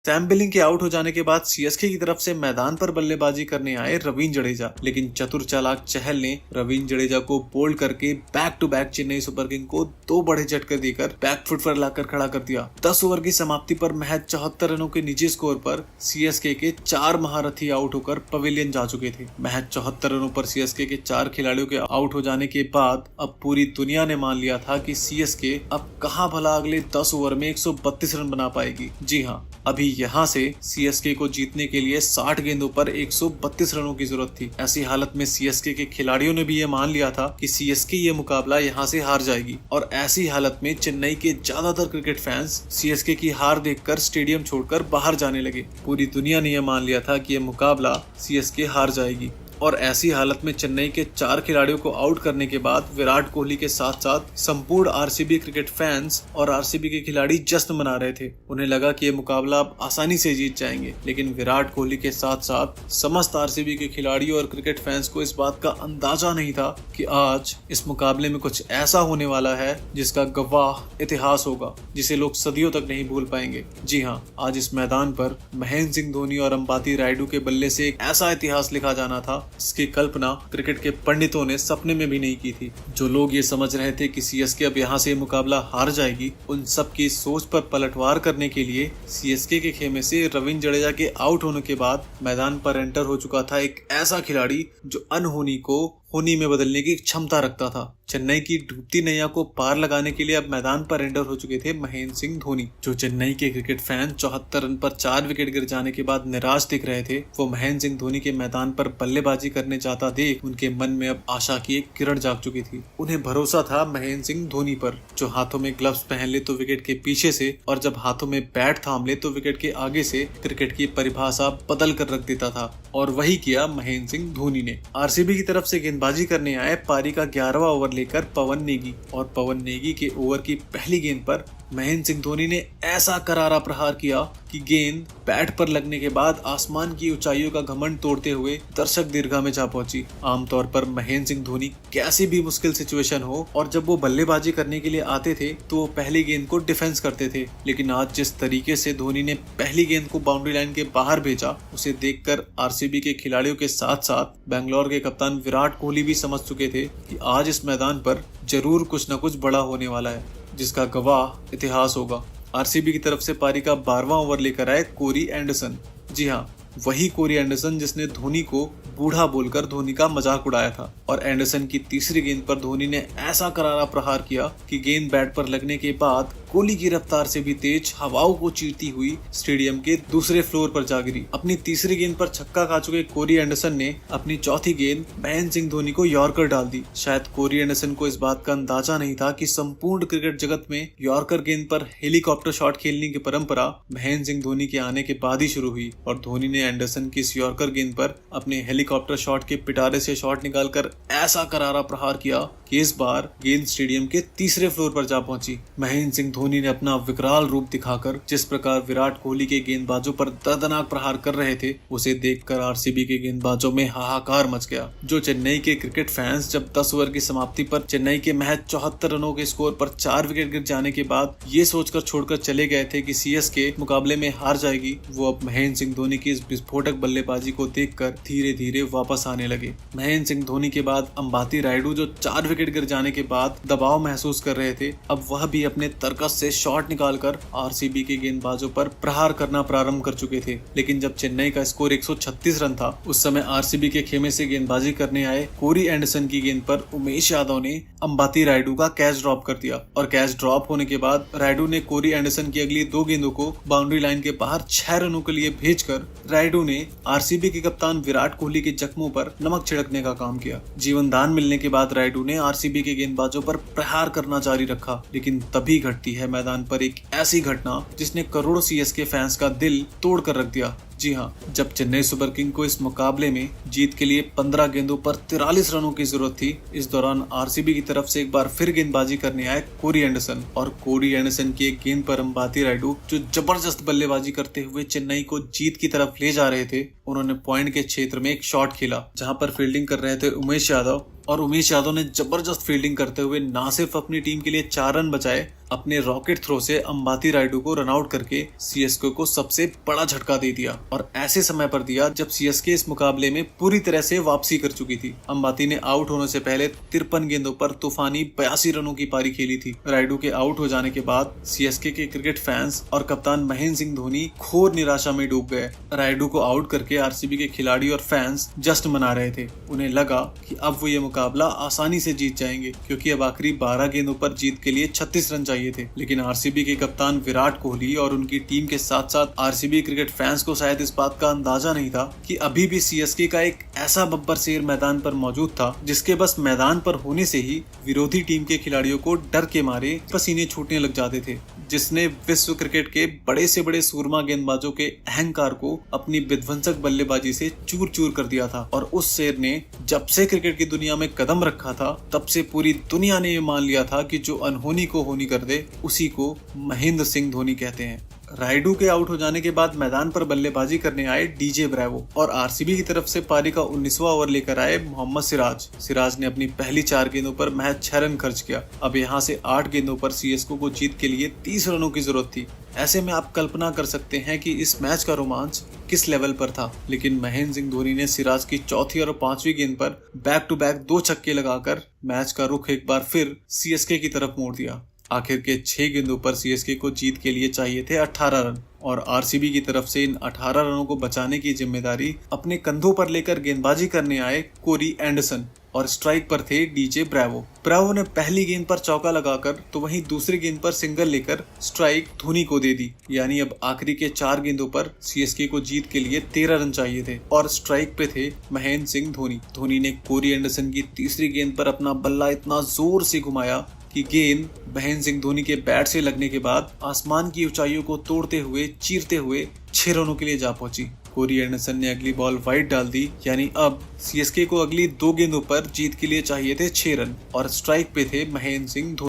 Sam billing के out हो जाने के बाद सीएसके की तरफ से मैदान पर बल्लेबाजी करने आए रवींद्र जडेजा, लेकिन चतुर चालाक चहल ने रवींद्र जडेजा को बोल्ड करके back to back Chennai super king को 2 बड़े झटके देकर बैक फुट पर लाकर खड़ा कर दिया। 10 ओवर की समाप्ति पर महज 74 रनों के निजी स्कोर पर सीएसके के 4 महारथी आउट होकर पवेलियन जा चुके थे। महज 74 रनों पर सीएसके के 4 खिलाड़ियों के आउट हो जाने के बाद अब पूरी दुनिया ने मान लिया था कि सीएसके अब कहां भला अगले 10 ओवर में 132 रन बना पाएगी। जी हाँ, अभी यहाँ से सीएसके को जीतने के लिए 60 गेंदों पर 132 रनों की जरूरत थी। ऐसी हालत में सीएसके के खिलाड़ियों ने भी ये मान लिया था कि सीएसके ये मुकाबला यहाँ से हार जाएगी, और ऐसी हालत में चेन्नई के ज्यादातर क्रिकेट फैंस सीएसके की हार देखकर स्टेडियम छोड़कर बाहर जाने लगे। पूरी दुनिया ने यह मान लिया था कि यह मुकाबला सीएसके हार जाएगी, और ऐसी हालत में चेन्नई के 4 खिलाड़ियों को आउट करने के बाद विराट कोहली के साथ साथ संपूर्ण आरसीबी क्रिकेट फैंस और आरसीबी के खिलाड़ी जश्न मना रहे थे। उन्हें लगा कि ये मुकाबला अब आसानी से जीत जाएंगे, लेकिन विराट कोहली के साथ साथ समस्त आरसीबी के खिलाड़ियों और क्रिकेट फैंस को इस बात का अंदाजा नहीं था कि आज इस मुकाबले में कुछ ऐसा होने वाला है जिसका गवाह इतिहास होगा, जिसे लोग सदियों तक नहीं भूल पाएंगे। जी हाँ, आज इस मैदान पर महेंद्र सिंह धोनी और अंबाती रायडू के बल्ले से एक ऐसा इतिहास लिखा जाना था जिसकी कल्पना क्रिकेट के पंडितों ने सपने में भी नहीं की थी। जो लोग ये समझ रहे थे कि सीएसके अब यहाँ से मुकाबला हार जाएगी, उन सब की सोच पर पलटवार करने के लिए सीएसके के खेमे से रवींद्र जडेजा के आउट होने के बाद मैदान पर एंटर हो चुका था एक ऐसा खिलाड़ी जो अनहोनी को होनी में बदलने की क्षमता रखता था। चेन्नई की डूबती नैया को पार लगाने के लिए अब मैदान पर एंटर हो चुके थे महेंद्र सिंह धोनी। जो चेन्नई के क्रिकेट फैन 74 रन पर 4 विकेट गिर जाने के बाद निराश दिख रहे थे, वो महेंद्र सिंह धोनी के मैदान पर बल्लेबाजी करने जाता देख उनके मन में अब आशा की एक किरण जाग चुकी थी। उन्हें भरोसा था महेंद्र सिंह धोनी पर, जो हाथों में ग्लव्स पहन ले तो विकेट के पीछे से, और जब हाथों में बैट थाम ले तो विकेट के आगे से क्रिकेट की परिभाषा बदल कर रख देता था। और वही किया महेंद्र सिंह धोनी ने। आरसीबी की तरफ से गेंदबाजी करने आए पारी का 11वां ओवर लेकर पवन नेगी, और पवन नेगी के ओवर की पहली गेंद पर महेंद्र सिंह धोनी ने ऐसा करारा प्रहार किया कि गेंद बैट पर लगने के बाद आसमान की ऊंचाइयों का घमंड तोड़ते हुए दर्शक दीर्घा में जा पहुंची। आमतौर पर महेंद्र सिंह धोनी कैसी भी मुश्किल सिचुएशन हो और जब वो बल्लेबाजी करने के लिए आते थे तो वो पहली गेंद को डिफेंस करते थे, लेकिन आज जिस तरीके से धोनी ने पहली गेंद को बाउंड्री लाइन के बाहर भेजा, उसे देखकर आरसीबी के खिलाड़ियों के साथ साथ बेंगलोर के कप्तान विराट कोहली भी समझ चुके थे कि आज इस मैदान पर जरूर कुछ न कुछ बड़ा होने वाला है, जिसका गवाह इतिहास होगा। आरसीबी की तरफ से पारी का 12वां ओवर लेकर आए कोरी एंडरसन। जी हाँ, वही कोरी एंडरसन जिसने धोनी को बूढ़ा बोलकर धोनी का मजाक उड़ाया था। और एंडरसन की तीसरी गेंद पर धोनी ने ऐसा करारा प्रहार किया कि गेंद बैट पर लगने के बाद कोहली की रफ्तार से भी तेज हवाओं को चीरती हुई स्टेडियम के दूसरे फ्लोर पर जा गिरी। अपनी तीसरी गेंद पर छक्का खा चुके कोरी एंडरसन ने अपनी चौथी गेंद महेंद्र सिंह धोनी को यॉर्कर डाल दी। शायद कोरी एंडरसन को इस बात का अंदाजा नहीं था कि संपूर्ण क्रिकेट जगत में यॉर्कर गेंद पर हेलीकॉप्टर शॉट खेलने की परंपरा महेंद्र सिंह धोनी के आने के बाद ही शुरू हुई, और धोनी ने एंडरसन की इस यॉर्कर गेंद पर अपने हेलीकॉप्टर शॉट के पिटारे से शॉट निकालकर ऐसा करारा प्रहार किया कि इस बार गेंद स्टेडियम के तीसरे फ्लोर पर जा पहुंची। महेंद्र सिंह धोनी ने अपना विकराल रूप दिखाकर जिस प्रकार विराट कोहली के गेंदबाजों पर दर्दनाक प्रहार कर रहे थे, उसे देखकर आरसीबी के गेंदबाजों में हाहाकार मच गया। जो चेन्नई के क्रिकेट फैंस जब 10 ओवर की समाप्ति पर चेन्नई के महज 74 रनों के स्कोर पर 4 विकेट गिर जाने के बाद ये सोचकर छोड़कर चले गए थे कि सीएसके मुकाबले में हार जाएगी, वो अब महेंद्र सिंह धोनी की इस विस्फोटक बल्लेबाजी को देखकर धीरे धीरे वापस आने लगे। महेंद्र सिंह धोनी के बाद अंबाती रायडू जो 4 विकेट गिर जाने के बाद दबाव महसूस कर रहे थे, अब वह भी अपने तरकस से शॉट निकालकर आरसीबी के गेंदबाजों पर प्रहार करना प्रारंभ कर चुके थे। लेकिन जब चेन्नई का स्कोर 136 रन था, उस समय आरसीबी के खेमे से गेंदबाजी करने आए कोरी एंडरसन की गेंद पर उमेश यादव ने अंबाती रायडू का कैच ड्रॉप कर दिया, और कैच ड्रॉप होने के बाद रायडू ने कोरी एंडरसन की अगली 2 गेंदों को बाउंड्री लाइन के बाहर 6 रनों के लिए भेजकर रायडू ने आरसीबी के कप्तान विराट कोहली के जख्मों पर नमक छिड़कने का काम किया। जीवन दान मिलने के बाद रायडू ने आरसीबी के गेंदबाजों पर प्रहार करना जारी रखा, लेकिन तभी घटती है मैदान पर एक ऐसी घटना जिसने करोड़ों सीएसके फैंस का दिल तोड़ कर रख दिया। जी हाँ, जब चेन्नई सुपर किंग को इस मुकाबले में जीत के लिए 15 गेंदों पर 43 रनों की जरूरत थी, इस दौरान आरसीबी की तरफ से एक बार फिर गेंदबाजी करने आए कोरी एंडरसन, और कोरी एंडरसन की एक गेंद पर अंबाती रायडू जो जबरदस्त बल्लेबाजी करते हुए चेन्नई को जीत की तरफ ले जा रहे थे, उन्होंने पॉइंट के क्षेत्र में एक शॉट खेला जहां पर फील्डिंग कर रहे थे उमेश यादव, और उमेश यादव ने जबरदस्त फील्डिंग करते हुए ना सिर्फ अपनी टीम के लिए 4 रन बचाए, अपने रॉकेट थ्रो से अंबाती रायडू को रन आउट करके सीएसके को सबसे बड़ा झटका दे दिया, और ऐसे समय पर दिया जब सीएसके इस मुकाबले में पूरी तरह से वापसी कर चुकी थी। अंबाती ने आउट होने से पहले 53 गेंदों पर तूफानी 82 रनों की पारी खेली थी। रायडू के आउट हो जाने के बाद सीएसके के क्रिकेट फैंस और कप्तान महेंद्र सिंह धोनी घोर निराशा में डूब गए। रायडू को आउट करके आरसीबी के खिलाड़ी और फैंस जश्न मना रहे थे। उन्हें लगा कि अब वो ये मुकाबला आसानी से जीत जाएंगे, क्योंकि अब आखिरी 12 गेंदों पर जीत के लिए 36 रन चाहिए थे। लेकिन आरसीबी के कप्तान विराट कोहली और उनकी टीम के साथ साथ आरसीबी क्रिकेट फैंस को शायद इस बात का अंदाजा नहीं था कि अभी भी सीएसके का एक ऐसा बब्बर शेर मैदान पर मौजूद था जिसके बस मैदान पर होने से ही विरोधी टीम के खिलाड़ियों को डर के मारे पसीने छूटने लग जाते थे, जिसने विश्व क्रिकेट के बड़े से बड़े सूरमा गेंदबाजों के अहंकार को अपनी विध्वंसक बल्लेबाजी से चूर चूर कर दिया था। और उस शेर ने जब से क्रिकेट की दुनिया में कदम रखा था तब से पूरी दुनिया ने ये मान लिया था कि जो अनहोनी को होनी कर दे उसी को महेंद्र सिंह धोनी कहते हैं। रायडू के आउट हो जाने के बाद मैदान पर बल्लेबाजी करने आए डीजे ब्रावो, और आरसीबी की तरफ से पारी का 19वां ओवर लेकर आए मोहम्मद सिराज ने अपनी पहली 4 गेंदों पर महज 6 रन खर्च किया। अब यहाँ से 8 गेंदों पर सीएसके को जीत के लिए 30 रनों की जरूरत थी। ऐसे में आप कल्पना कर सकते हैं कि इस मैच का रोमांच किस लेवल पर था। लेकिन महेंद्र सिंह धोनी ने सिराज की चौथी और 5वीं गेंद पर बैक टू बैक 2 छक्के लगाकर मैच का रुख एक बार फिर सीएसके की तरफ मोड़ दिया। आखिर के 6 गेंदों पर सीएसके को जीत के लिए चाहिए थे 18 रन, और आरसीबी की तरफ से इन 18 रनों को बचाने की जिम्मेदारी अपने कंधों पर लेकर गेंदबाजी करने आए कोरी एंडरसन, और स्ट्राइक पर थे डीजे ब्रावो ने पहली गेंद पर चौका लगाकर तो वहीं दूसरी गेंद पर सिंगल लेकर स्ट्राइक धोनी को दे दी। यानी अब आखिरी के 4 गेंदों पर सीएसके को जीत के लिए 13 रन चाहिए थे, और स्ट्राइक पे थे महेंद्र सिंह धोनी ने कोरी एंडरसन की तीसरी गेंद पर अपना बल्ला इतना जोर से घुमाया कि गेंद महेंद्र सिंह धोनी के बैट से लगने के बाद आसमान की ऊंचाइयों को तोड़ते हुए चीरते हुए 6 रनों के लिए जा पहुंची। कोरी एंडरसन ने अगली बॉल वाइड डाल दी, यानी अब सीएसके को अगली 2 गेंदों पर जीत के लिए चाहिए थे 6 रन, और स्ट्राइक पे थे महेंद्र सिंह धोनी।